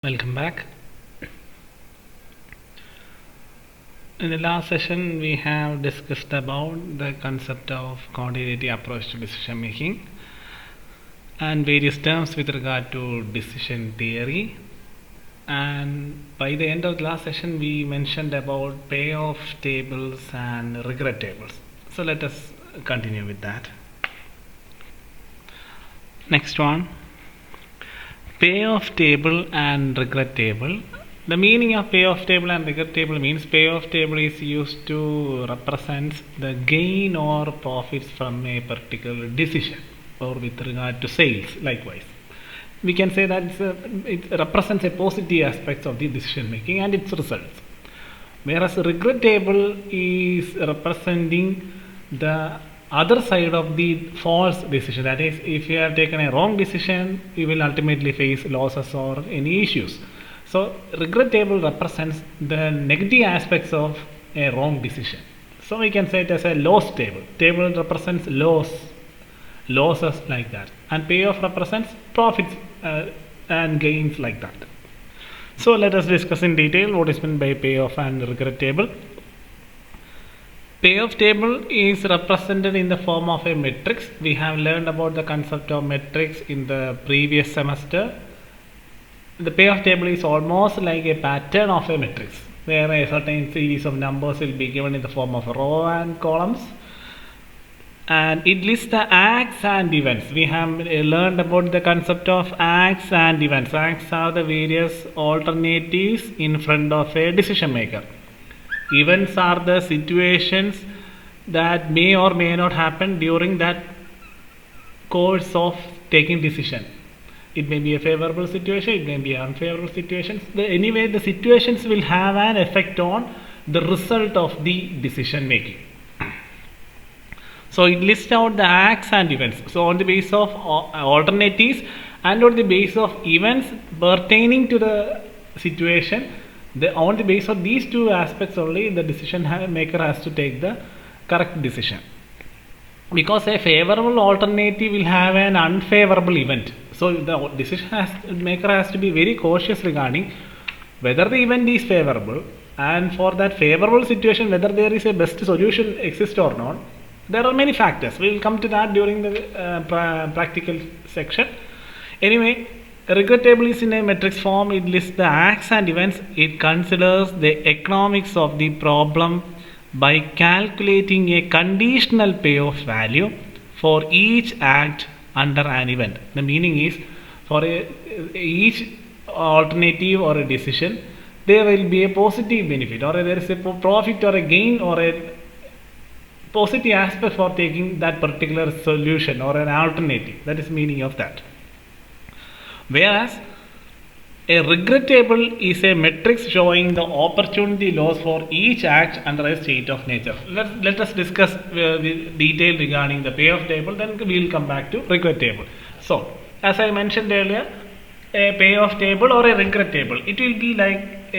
Welcome back. In the last session, we have discussed about the concept of quantitative approach to decision making and various terms with regard to decision theory. And by the end of the last session, we mentioned about payoff tables and regret tables. So let us continue with that. Next one. Payoff table and regret table. The meaning of payoff table and regret table means payoff table is used to represent the gain or profits from a particular decision or with regard to sales. Likewise, we can say that it represents a positive aspects of the decision making and its results, whereas regret table is representing the other side of the false decision. That is, if you have taken a wrong decision, you will ultimately face losses or any issues. So regret table represents the negative aspects of a wrong decision. So we can say it as a loss table. Table represents losses like that, and payoff represents profits and gains like that. So let us discuss in detail what is meant by payoff and regret table. Payoff table is represented in the form of a matrix. We have learned about the concept of matrix in the previous semester. The payoff table is almost like a pattern of a matrix, where a certain series of numbers will be given in the form of row and columns, and it lists the acts and events. We have learned about the concept of acts and events. Acts are the various alternatives in front of a decision maker. Events are the situations that may or may not happen during that course of taking decision. It may be a favorable situation, it may be an unfavorable situation. Anyway, the situations will have an effect on the result of the decision making. So it lists out the acts and events. So on the basis of alternatives and on the basis of events pertaining to the situation, on the basis of these two aspects only, the decision maker has to take the correct decision. Because a favorable alternative will have an unfavorable event. So the decision maker has to be very cautious regarding whether the event is favorable, and for that favorable situation whether there is a best solution exists or not. There are many factors. We will come to that during the practical section. Anyway, a regret table is in a matrix form. It lists the acts and events. It considers the economics of the problem by calculating a conditional payoff value for each act under an event. The meaning is, for each alternative or a decision, there will be a positive benefit, or there is a profit or a gain or a positive aspect for taking that particular solution or an alternative. That is meaning of that. Whereas a regret table is a matrix showing the opportunity loss for each act under a state of nature. Let us discuss with detail regarding the payoff table, then we will come back to regret table. So, as I mentioned earlier, a payoff table or a regret table, it will be like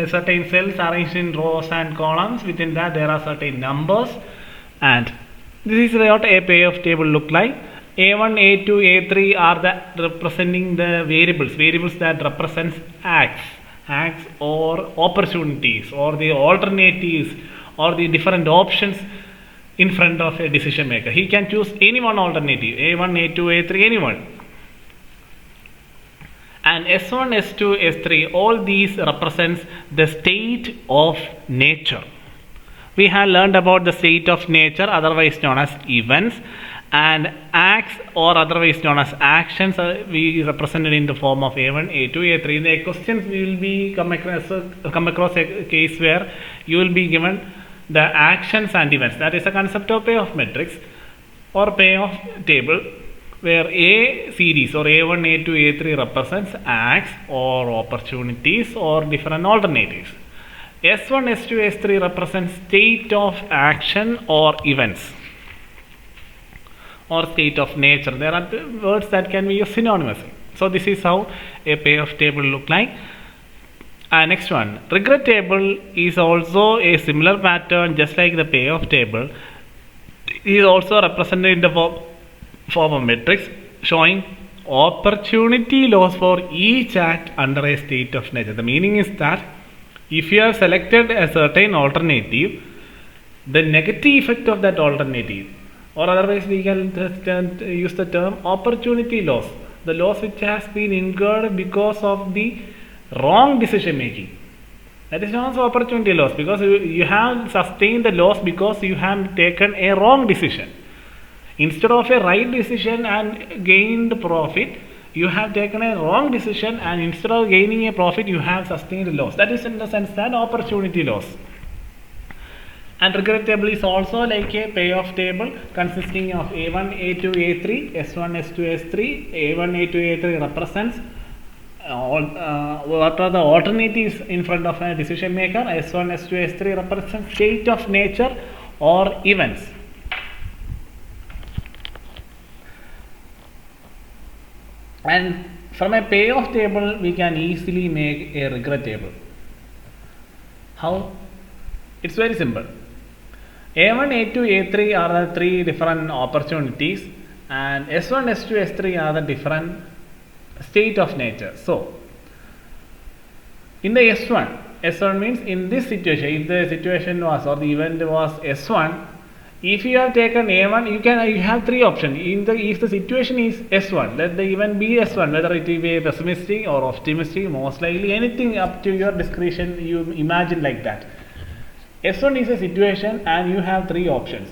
certain cells arranged in rows and columns. Within that there are certain numbers, and this is what a payoff table look like. A1, A2, A3 are the representing the variables that represents acts or opportunities or the alternatives or the different options in front of a decision maker. He can choose any one alternative, A1, A2, A3, anyone. And S1, S2, S3, all these represents the state of nature. We have learned about the state of nature, otherwise known as events, and acts or otherwise known as actions we represented in the form of A1, A2, A3. In the questions we will be come across a case where you will be given the actions and events. That is a concept of payoff matrix or payoff table, where A series or A1, A2, A3 represents acts or opportunities or different alternatives. S1, S2, S3 represents state of action or events or state of nature. There are words that can be used synonymously. So this is how a payoff table look like. Next one, regret table is also a similar pattern, just like the payoff table. It is also represented in the form of matrix showing opportunity loss for each act under a state of nature. The meaning is that if you have selected a certain alternative, the negative effect of that alternative, or otherwise we can just use the term opportunity loss, the loss which has been incurred because of the wrong decision making. That is also opportunity loss, because you have sustained the loss because you have taken a wrong decision. Instead of a right decision and gained profit, you have taken a wrong decision, and instead of gaining a profit, you have sustained a loss. That is in the sense that opportunity loss. And regret table is also like a payoff table consisting of A1, A2, A3, S1, S2, S3. A1, A2, A3 represents what are the alternatives in front of a decision maker. S1, S2, S3 represents state of nature or events. And from a payoff table, we can easily make a regret table. How? It's very simple. A1, A2, A3 are the three different opportunities, and S1, S2, S3 are the different state of nature. So, in the S1 means in this situation, if the situation was or the event was S1, if you have taken A1, you have three options. If the situation is S1, let the event be S1, whether it will be pessimistic or optimistic, most likely anything up to your discretion, you imagine like that. S1 is a situation and you have three options,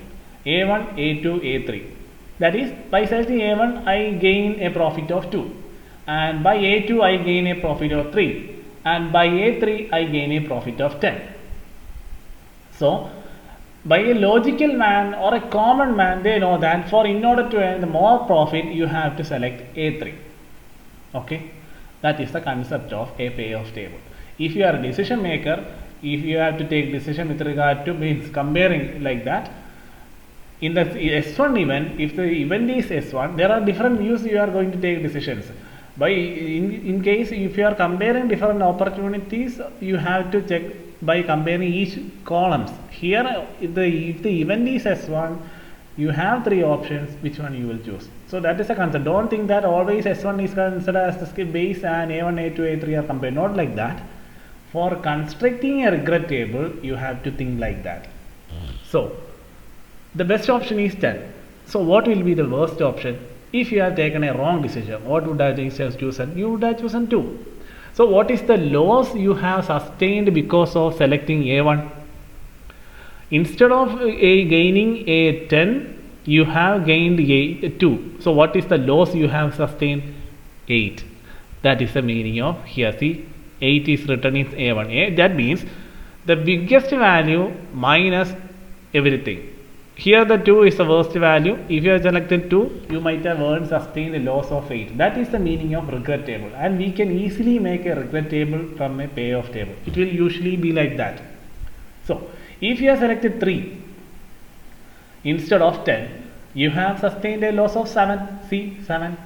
A1, A2, A3. That is, by selecting A1, I gain a profit of 2, and by A2, I gain a profit of 3, and by A3, I gain a profit of 10. So, by a logical man or a common man, they know that in order to earn more profit, you have to select A3. Okay, that is the concept of a payoff table. If you are a decision maker, if you have to take decision with regard to means comparing like that, in the S1 event, if the event is S1, there are different views you are going to take decisions. In case if you are comparing different opportunities, you have to check by comparing each columns. Here, if the event is S1, you have three options, which one you will choose. So that is a concept. Don't think that always S1 is considered as the base and A1, A2, A3 are compared. Not like that. For constructing a regret table, you have to think like that. So, the best option is 10. So, what will be the worst option? If you have taken a wrong decision, what would I have chosen? You would have chosen 2. So, what is the loss you have sustained because of selecting A1? Instead of gaining a 10, you have gained a 2. So, what is the loss you have sustained? 8. That is the meaning of here. See, 8 is written in A1. That means the biggest value minus everything. Here the 2 is the worst value. If you have selected 2, you might have sustained a loss of 8. That is the meaning of regret table. And we can easily make a regret table from a payoff table. It will usually be like that. So, if you have selected 3 instead of 10, you have sustained a loss of 7. See, 7.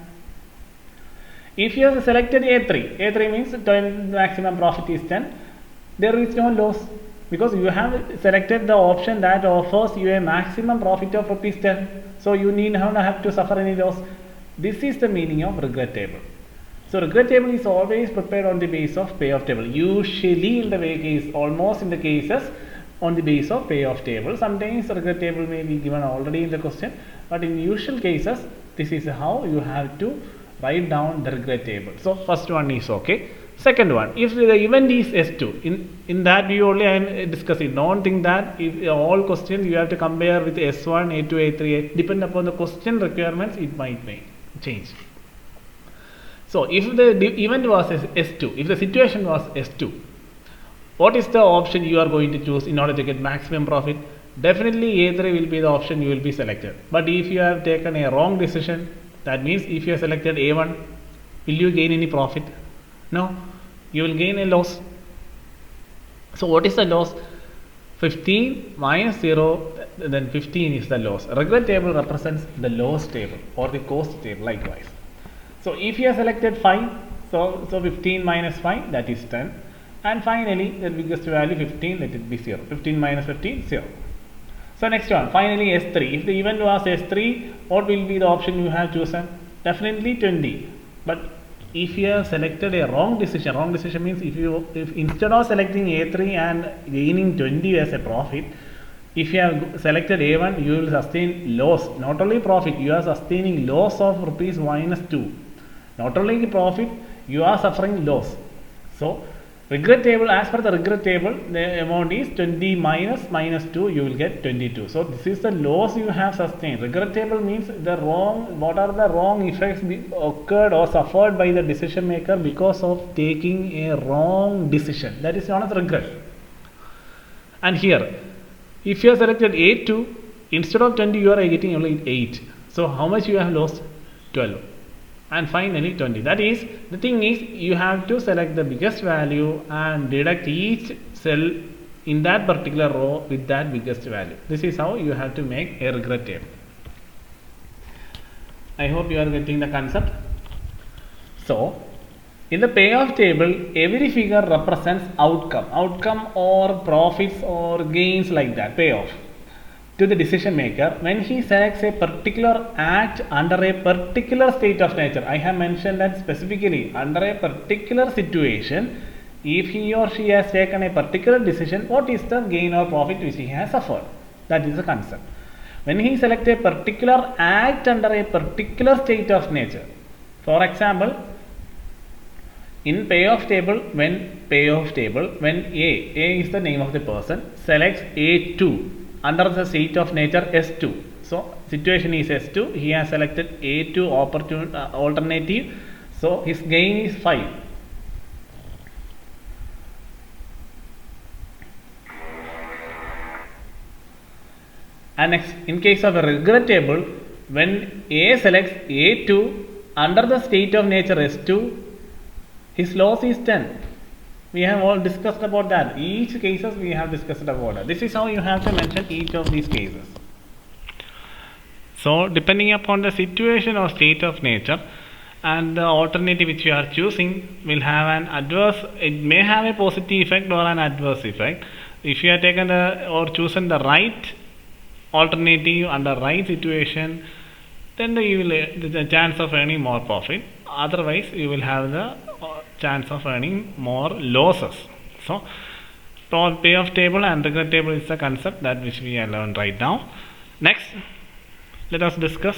If you have selected A3 means 10 maximum profit is 10, there is no loss because you have selected the option that offers you a maximum profit of rupees 10. So you need not have to suffer any loss. This is the meaning of regret table. So regret table is always prepared on the basis of payoff table. Usually in the case, almost in the cases, on the basis of payoff table. Sometimes regret table may be given already in the question, but in usual cases, this is how you have to write down the regret table. So first one is okay. Second one, if the event is S2, in that view only I am discussing. Don't think that if all questions you have to compare with S1, A2, A3, depend upon the question requirements, it might change. So if the event was S2, if the situation was S2, what is the option you are going to choose in order to get maximum profit? Definitely A3 will be the option you will be selected. But if you have taken a wrong decision, that means if you have selected A1, will you gain any profit? No, you will gain a loss. So what is the loss? 15 minus 0, then 15 is the loss. Regret table represents the loss table or the cost table likewise. So if you have selected 5, so 15 minus 5, that is 10. And finally, the biggest value 15, let it be 0. 15 minus 15, 0. So next one, finally S3. If the event was S3, what will be the option you have chosen? Definitely 20. But if you have selected a wrong decision means if instead of selecting A3 and gaining 20 as a profit, if you have selected A1, you will sustain loss. Not only profit, you are sustaining loss of rupees minus 2. Not only profit, you are suffering loss. So regret table, as per the regret table, the amount is 20 minus 2, you will get 22. So this is the loss you have sustained. Regret table means what are the wrong effects occurred or suffered by the decision maker because of taking a wrong decision. That is known as regret. And here, if you have selected A2, instead of 20, you are getting only 8. So how much you have lost? 12. And finally 20. That is, the thing is, you have to select the biggest value and deduct each cell in that particular row with that biggest value. This is how you have to make a regret table. I hope you are getting the concept. So in the payoff table, every figure represents outcome or profits or gains, like that, payoff to the decision maker when he selects a particular act under a particular state of nature. I have mentioned that specifically under a particular situation, if he or she has taken a particular decision, what is the gain or profit which he has suffered? That is the concept. When he selects a particular act under a particular state of nature, for example, in payoff table, when A is the name of the person, selects A2 under the state of nature S2. So situation is S2, he has selected A2 alternative, so his gain is 5. And next, in case of a regret table, when A selects A2 under the state of nature S2, his loss is 10. We have all discussed about that. Each cases we have discussed about that. This is how you have to mention each of these cases. So depending upon the situation or state of nature and the alternative which you are choosing will have an adverse, it may have a positive effect or an adverse effect. If you have taken or chosen the right alternative under right situation, then the chance of earning more profit. Otherwise you will have the chance of earning more losses. So payoff table and regret table is the concept that which we have learned right now. Next, let us discuss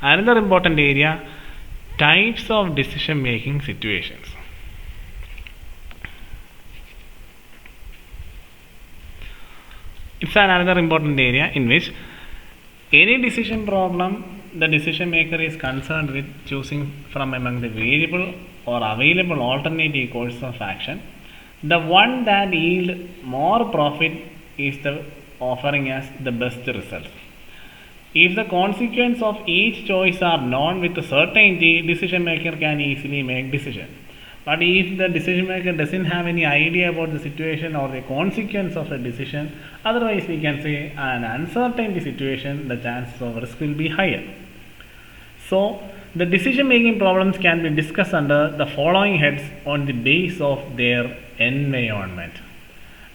another important area, types of decision making situations. It's another important area in which any decision problem the decision maker is concerned with choosing from among the variable or available alternative course of action. The one that yield more profit is the offering us the best result. If the consequence of each choice are known with certainty, decision maker can easily make decision. But if the decision maker doesn't have any idea about the situation or the consequence of a decision, otherwise we can say an uncertainty situation, the chances of risk will be higher. So the decision making problems can be discussed under the following heads on the base of their environment.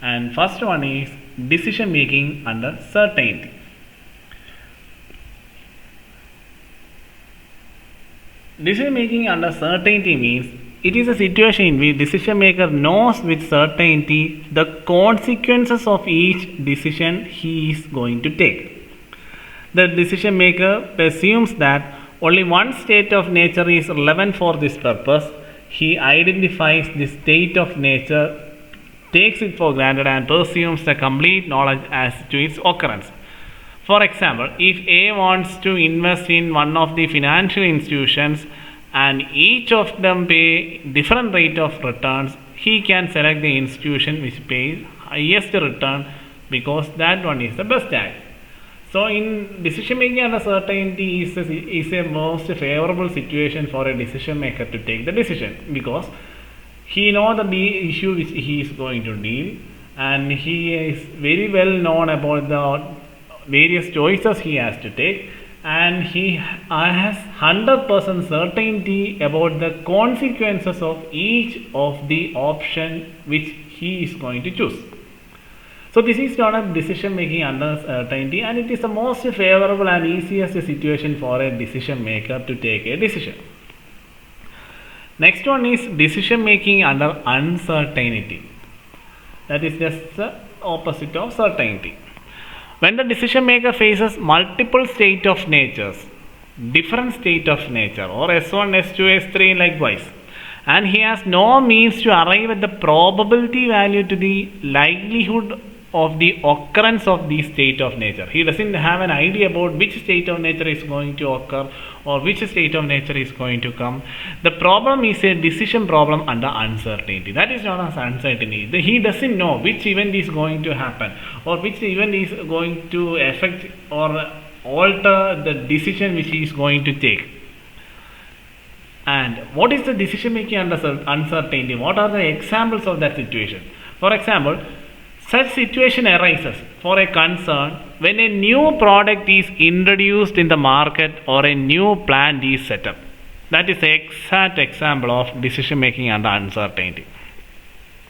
And first one is decision making under certainty. Decision making under certainty means it is a situation in which decision maker knows with certainty the consequences of each decision he is going to take. The decision maker presumes that only one state of nature is relevant for this purpose. He identifies the state of nature, takes it for granted and presumes the complete knowledge as to its occurrence. For example, if A wants to invest in one of the financial institutions and each of them pay different rate of returns, he can select the institution which pays highest return because that one is the best act. So in decision making under certainty is a most favorable situation for a decision maker to take the decision, because he knows the issue which he is going to deal and he is very well known about the various choices he has to take, and he has 100% certainty about the consequences of each of the option which he is going to choose. So this is not a decision making under certainty, and it is the most favorable and easiest situation for a decision maker to take a decision. Next one is decision making under uncertainty. That is just the opposite of certainty. When the decision maker faces multiple state of natures, different state of nature, or S1, S2, S3 likewise, and he has no means to arrive at the probability value to the likelihood of the occurrence of the state of nature. He doesn't have an idea about which state of nature is going to occur or which state of nature is going to come. The problem is a decision problem under uncertainty. That is known as uncertainty. He doesn't know which event is going to happen or which event is going to affect or alter the decision which he is going to take. And what is the decision making under uncertainty? What are the examples of that situation? For example, such situation arises for a concern when a new product is introduced in the market or a new plant is set up. That is the exact example of decision making under uncertainty.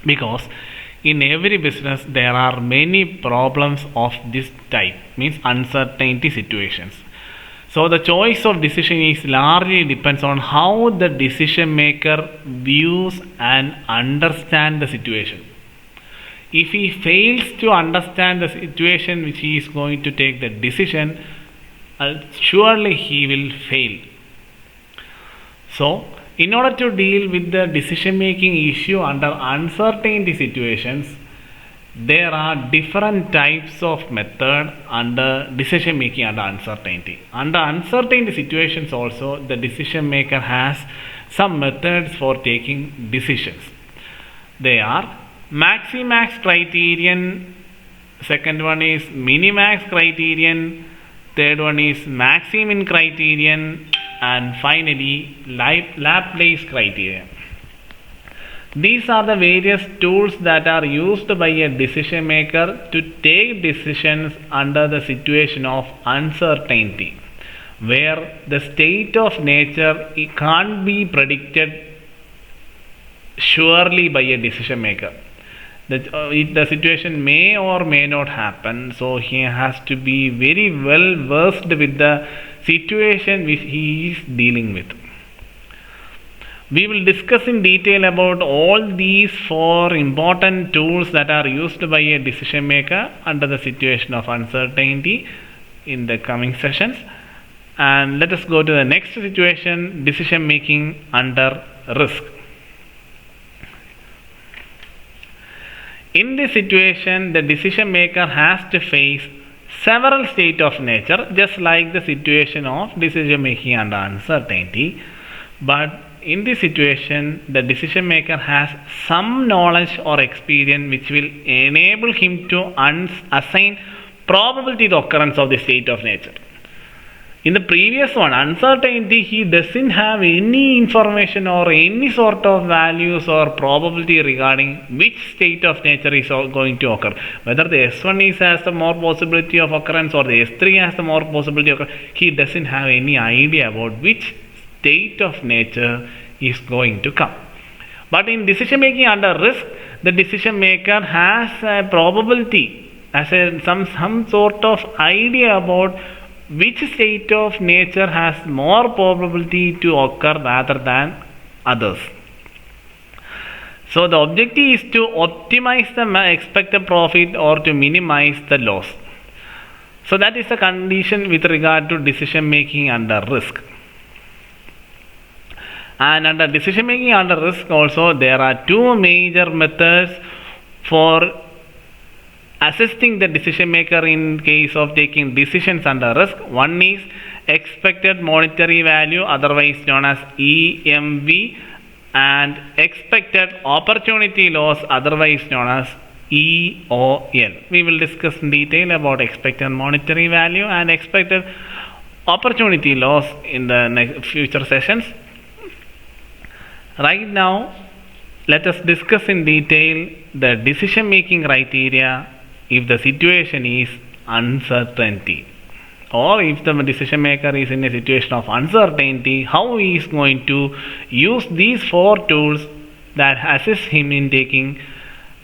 Because in every business there are many problems of this type, means uncertainty situations. So the choice of decision is largely depends on how the decision maker views and understand the situation. If he fails to understand the situation which he is going to take the decision, surely he will fail. So, in order to deal with the decision making issue under uncertainty situations, there are different types of method under decision making under uncertainty. Under uncertainty situations also, the decision maker has some methods for taking decisions. They are maximax criterion, second one is minimax criterion, third one is maximin criterion, and finally Laplace criterion. These are the various tools that are used by a decision maker to take decisions under the situation of uncertainty, where the state of nature can't be predicted surely by a decision maker. The situation may or may not happen, so he has to be very well versed with the situation which he is dealing with. We will discuss in detail about all these four important tools that are used by a decision maker under the situation of uncertainty in the coming sessions. And let us go to the next situation, decision making under risk. In this situation, the decision maker has to face several states of nature, just like the situation of decision making under uncertainty. But in this situation, the decision maker has some knowledge or experience which will enable him to assign probability to the occurrence of the state of nature. In the previous one, uncertainty, he doesn't have any information or any sort of values or probability regarding which state of nature is going to occur. Whether the S1 has the more possibility of occurrence or the S3 has the more possibility of occurrence, he doesn't have any idea about which state of nature is going to come. But in decision making under risk, the decision maker has a probability, has some sort of idea about which state of nature has more probability to occur rather than others. So the objective is to optimize the expected profit or to minimize the loss. So that is the condition with regard to decision making under risk. And under decision making under risk also, there are two major methods for assisting the decision maker in case of taking decisions under risk. One is expected monetary value, otherwise known as EMV, and expected opportunity loss, otherwise known as EOL. We will discuss in detail about expected monetary value and expected opportunity loss in the future sessions. Right now, let us discuss in detail the decision making criteria if the situation is uncertainty, or if the decision maker is in a situation of uncertainty, how he is going to use these four tools that assist him in taking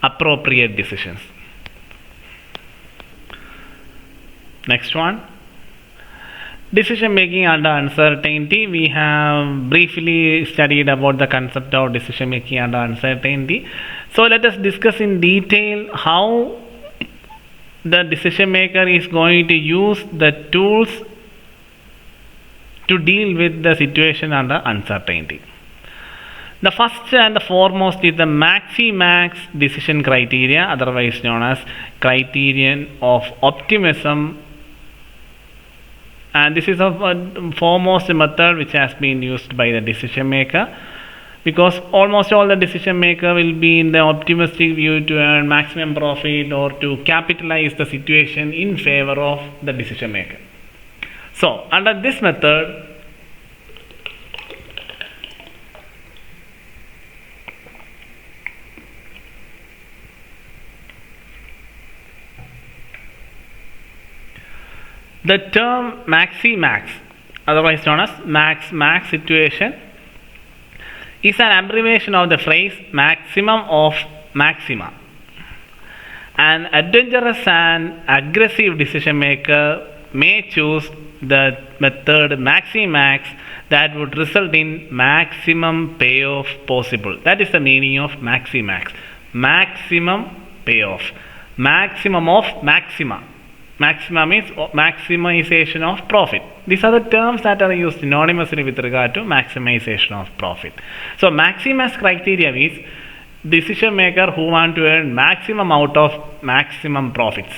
appropriate decisions. Decision making under uncertainty. We have briefly studied about the concept of decision making under uncertainty. So let us discuss in detail how the decision maker is going to use the tools to deal with the situation under uncertainty. The first and the foremost is the Maximax decision criteria, otherwise known as criterion of optimism. And this is a foremost method which has been used by the decision maker, because almost all the decision maker will be in the optimistic view to earn maximum profit or to capitalize the situation in favor of the decision maker. So under this method, the term Maximax, otherwise known as Max situation, is an abbreviation of the phrase maximum of maxima. An adventurous and aggressive decision maker may choose the method Maximax that would result in maximum payoff possible. That is the meaning of Maximax. Maximum payoff. Maximum of maxima. Maxima means maximization of profit. These are the terms that are used synonymously with regard to maximization of profit. So Maximax criteria means decision maker who want to earn maximum out of maximum profits.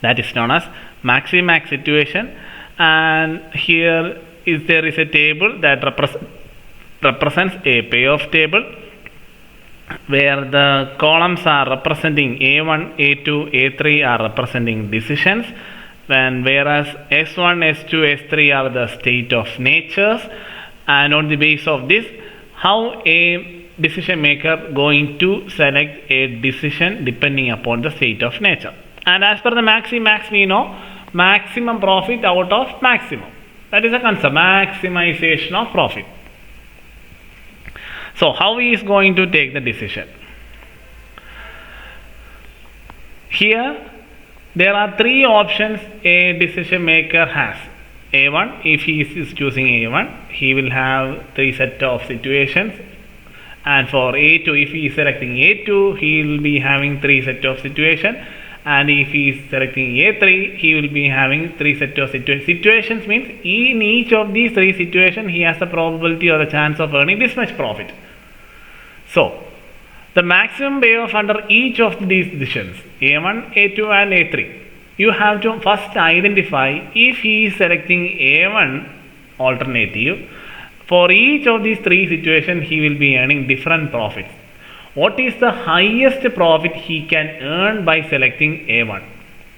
That is known as Maximax situation. And here there is a table that represents a payoff table, where the columns are representing A1, A2, A3 are representing decisions, and whereas S1, S2, S3 are the state of natures, and on the basis of this, how a decision maker going to select a decision depending upon the state of nature. And as per the Maximax, we know maximum profit out of maximum. That is the concept, maximization of profit. So how he is going to take the decision? Here there are three options a decision maker has. A1, if he is choosing A1, he will have three set of situations, and for A2, if he is selecting A2, he will be having three set of situations, and if he is selecting A3, he will be having three set of situations. Situations means in each of these three situations he has the probability or the chance of earning this much profit. So the maximum payoff under each of these decisions, A1, A2 and A3, you have to first identify if he is selecting A1 alternative. For each of these three situations he will be earning different profits. What is the highest profit he can earn by selecting A1?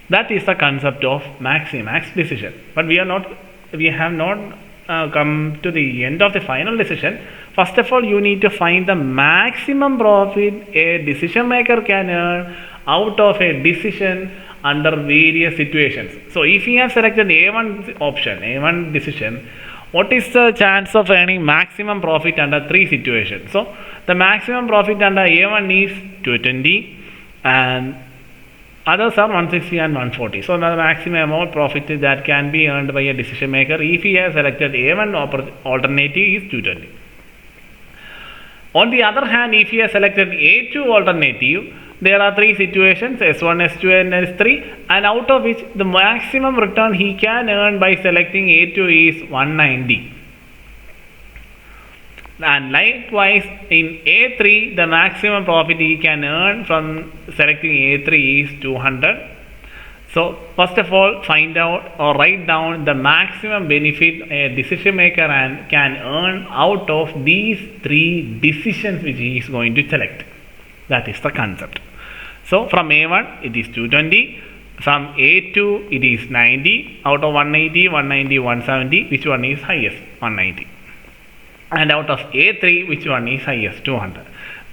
That is the concept of Maximax decision. But we have not come to the end of the final decision. First of all, you need to find the maximum profit a decision maker can earn out of a decision under various situations. So if he has selected A1 option, A1 decision, what is the chance of earning maximum profit under three situations? So the maximum profit under A1 is 220 and others are 160 and 140. So the maximum amount profit that can be earned by a decision maker if he has selected A1 alternative is 220. On the other hand, if he has selected A2 alternative, there are three situations, S1, S2 and S3, and out of which the maximum return he can earn by selecting A2 is 190. And likewise in A3, the maximum profit he can earn from selecting A3 is 200. So first of all, find out or write down the maximum benefit a decision maker can earn out of these three decisions which he is going to select. That is the concept. So from A1 it is 220, from A2 it is 90, out of 180, 190, 170, which one is highest? 190. And out of A3, which one is highest? 200.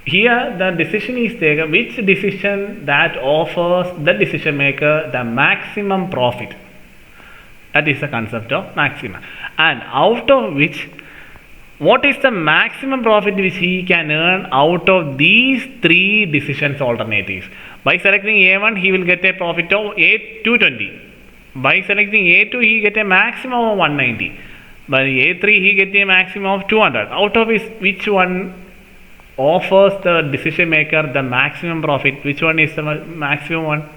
Here the decision is taken, which decision that offers the decision maker the maximum profit. That is the concept of maxima. And out of which, what is the maximum profit which he can earn out of these three decisions alternatives? By selecting A1, he will get a profit of 220. By selecting A2, he get a maximum of 190. By A3, he get a maximum of 200. Out of which one offers the decision maker the maximum profit? Which one is the maximum one?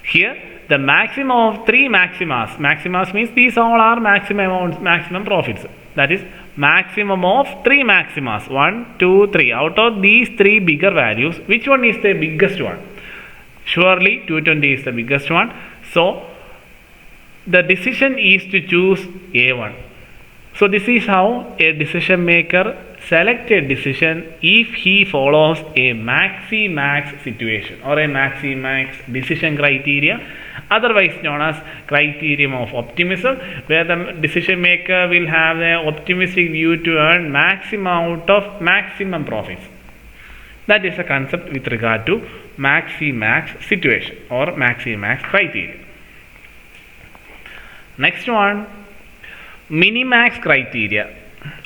Here, the maximum of three maximas. Maximas means these all are maximum profits. That is maximum of three maximas. 1, 2, 3. Out of these three bigger values, which one is the biggest one? Surely 220 is the biggest one. So the decision is to choose A1. So this is how a decision maker select a decision if he follows a maxi-max situation or a maxi-max decision criteria, otherwise known as criterion of optimism, where the decision maker will have an optimistic view to earn maximum out of maximum profits. That is a concept with regard to maxi-max situation or maxi-max criteria. Next one, minimax criteria,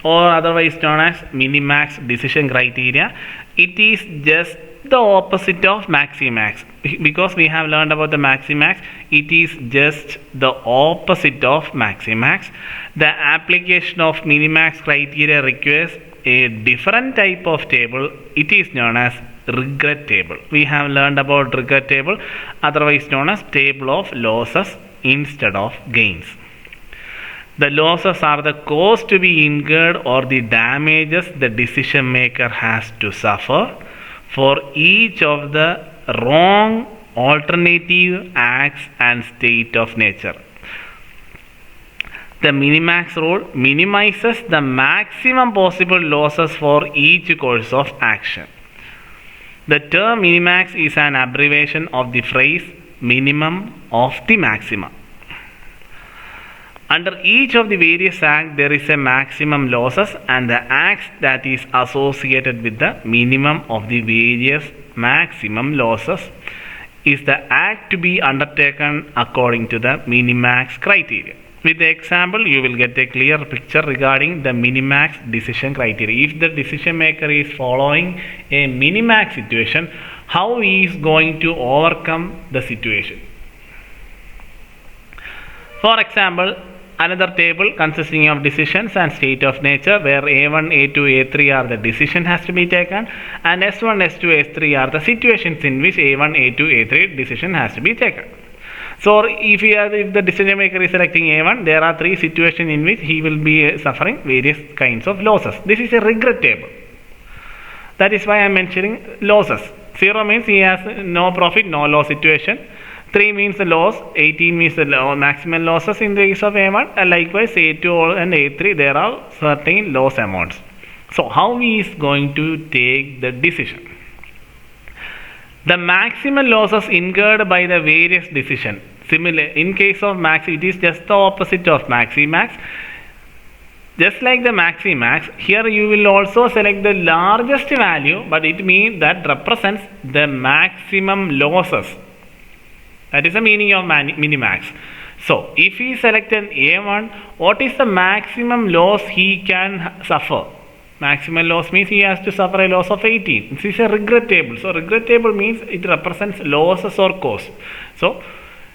or otherwise known as minimax decision criteria. It is just the opposite of maxi-max. Because we have learned about the maxi-max, it is just the opposite of maxi-max. The application of minimax criteria requires a different type of table. It is known as regret table. We have learned about regret table, otherwise known as table of losses instead of gains. The losses are the cost to be incurred or the damages the decision maker has to suffer for each of the wrong alternative acts and state of nature. The minimax rule minimizes the maximum possible losses for each course of action. The term minimax is an abbreviation of the phrase minimum of the maxima. Under each of the various acts, there is a maximum losses, and the acts that is associated with the minimum of the various maximum losses is the act to be undertaken according to the minimax criteria. With the example, you will get a clear picture regarding the minimax decision criteria. If the decision maker is following a minimax situation, how he is going to overcome the situation. For example, another table consisting of decisions and state of nature, where A1, A2, A3 are the decision has to be taken, and S1, S2, S3 are the situations in which A1, A2, A3 decision has to be taken. So if the decision maker is selecting A1, there are three situations in which he will be suffering various kinds of losses. This is a regret table. That is why I am mentioning losses. 0 means he has no profit, no loss situation. 3 means the loss, 18 means the maximum losses in the case of A1, and likewise A2 and A3 there are certain loss amounts. So how he is going to take the decision? The maximum losses incurred by the various decision. Similar, in case of max, it is just the opposite of maxi-max. Just like the maxi-max, here you will also select the largest value, but it means that represents the maximum losses. That is the meaning of minimax. So, if he selected A1, what is the maximum loss he can suffer? Maximum loss means he has to suffer a loss of 18. This is a regret table. So, regret table means it represents losses or cost. So,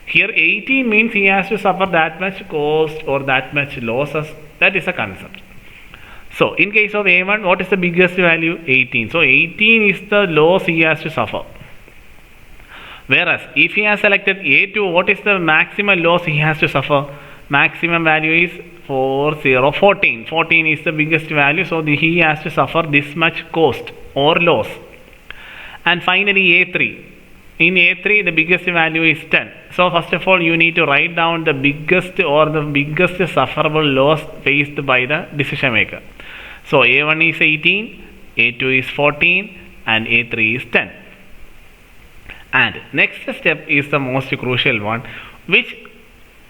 here 18 means he has to suffer that much cost or that much losses. That is a concept. So, in case of A1, what is the biggest value? 18. So, 18 is the loss he has to suffer. Whereas, if he has selected A2, what is the maximum loss he has to suffer? Maximum value is 14. 14 is the biggest value, so he has to suffer this much cost or loss. And finally, A3. In A3, the biggest value is 10. So, first of all, you need to write down the biggest sufferable loss faced by the decision maker. So, A1 is 18, A2 is 14, and A3 is 10. And next step is the most crucial one. Which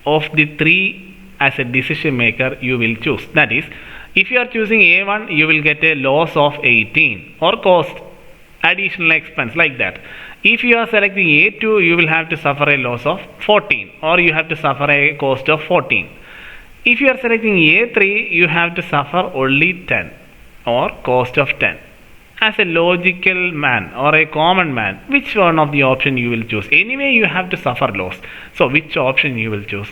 of the three as a decision maker you will choose? That is, if you are choosing A1, you will get a loss of 18 or cost, additional expense like that. If you are selecting A2, you will have to suffer a loss of 14 or you have to suffer a cost of 14. If you are selecting A3, you have to suffer only 10 or cost of 10. as a logical man or a common man, which one of the option you will choose? Anyway, you have to suffer loss. So, which option you will choose?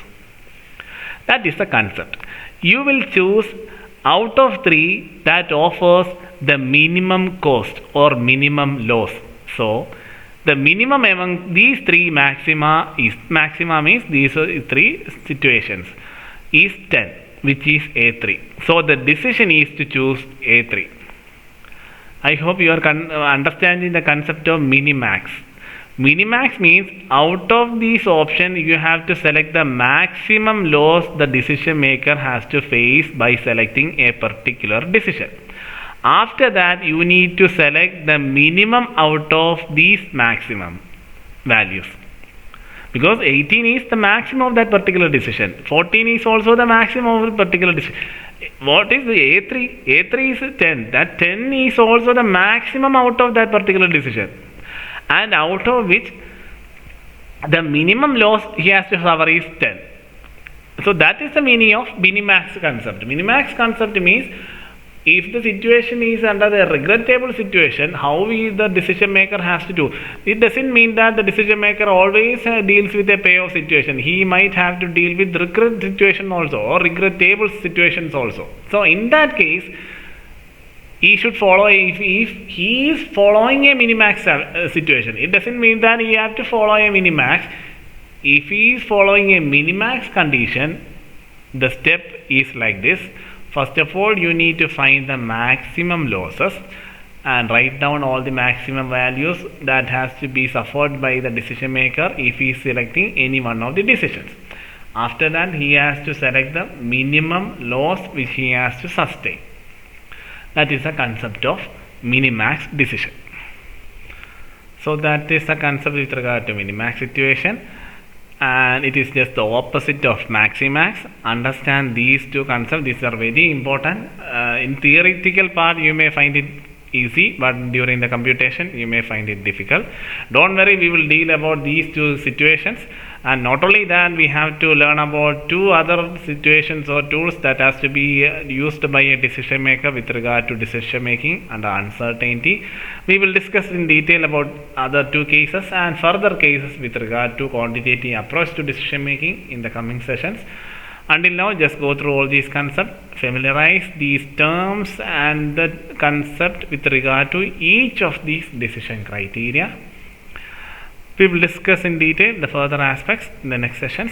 That is the concept. You will choose out of three that offers the minimum cost or minimum loss. So, the minimum among these three maxima means these are three situations is 10, which is A3. So, the decision is to choose A3. I hope you are understanding the concept of minimax. Minimax means out of these options you have to select the maximum loss the decision maker has to face by selecting a particular decision. After that you need to select the minimum out of these maximum values. Because 18 is the maximum of that particular decision. 14 is also the maximum of the particular decision. What is the A3? A3 is 10. That 10 is also the maximum out of that particular decision. And out of which the minimum loss he has to suffer is 10. So that is the meaning of minimax concept. Minimax concept means if the situation is under the regrettable situation, how the decision maker has to do. It doesn't mean that the decision maker always deals with a payoff situation. He might have to deal with regret situation also or regrettable situations also. So in that case, he should follow, if he is following a minimax situation, it doesn't mean that he have to follow a minimax. If he is following a minimax condition, the step is like this. First of all, you need to find the maximum losses and write down all the maximum values that has to be suffered by the decision maker if he is selecting any one of the decisions. After that, he has to select the minimum loss which he has to sustain. That is the concept of minimax decision. So that is the concept with regard to minimax situation, and it is just the opposite of maximax. Understand these two concepts. These are very important. In theoretical part you may find it easy, but during the computation you may find it difficult. Don't worry, we will deal about these two situations, and not only that, we have to learn about two other situations or tools that has to be used by a decision maker with regard to decision making under uncertainty. We will discuss in detail about other two cases and further cases with regard to quantitative approach to decision making in the coming sessions. Until now, just go through all these concepts, familiarize these terms and the concept with regard to each of these decision criteria. We will discuss in detail the further aspects in the next sessions.